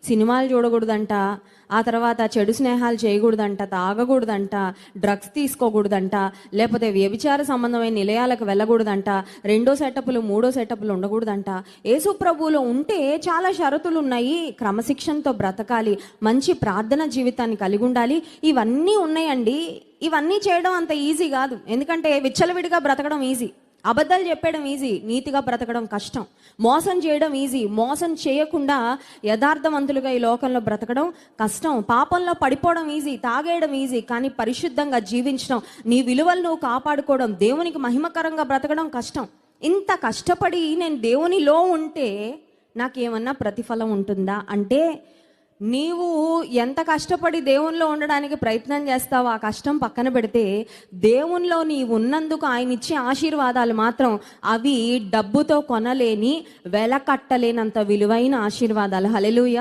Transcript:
సినిమాలు చూడకూడదంట, ఆ తర్వాత చెడు స్నేహాలు చేయకూడదంట, తాగకూడదంట, డ్రగ్స్ తీసుకోకూడదంట, లేకపోతే వ్యభిచార సంబంధమైన నిలయాలకు వెళ్ళకూడదంట, 2 సెటప్లు 3 సెటప్లు ఉండకూడదంట. యేసు ప్రభువులో ఉంటే చాలా షరతులు ఉన్నాయి. క్రమశిక్షణతో బ్రతకాలి, మంచి ప్రార్థన జీవితాన్ని కలిగి ఉండాలి. ఇవన్నీ ఉన్నాయండి. ఇవన్నీ చేయడం అంత ఈజీ కాదు. ఎందుకంటే విచ్చలవిడిగా బ్రతకడం ఈజీ, అబద్ధాలు చెప్పడం ఈజీ, నీతిగా బ్రతకడం కష్టం. మోసం చేయడం ఈజీ, మోసం చేయకుండా యథార్థవంతులుగా ఈ లోకంలో బ్రతకడం కష్టం. పాపంలో పడిపోవడం ఈజీ, తాగేయడం ఈజీ, కానీ పరిశుద్ధంగా జీవించడం, నీ విలువలు నువ్వు కాపాడుకోవడం, దేవునికి మహిమకరంగా బ్రతకడం కష్టం. ఇంత కష్టపడి నేను దేవునిలో ఉంటే నాకేమన్నా ప్రతిఫలం ఉంటుందా అంటే, నీవు ఎంత కష్టపడి దేవునిలో ఉండడానికి ప్రయత్నం చేస్తావో ఆ కష్టం పక్కన పెడితే, దేవునిలో నీవు ఉన్నందుకు ఆయన ఇచ్చే ఆశీర్వాదాలు మాత్రం అవి డబ్బుతో కొనలేని, వెల కట్టలేనంత విలువైన ఆశీర్వాదాలు. హల్లెలూయా.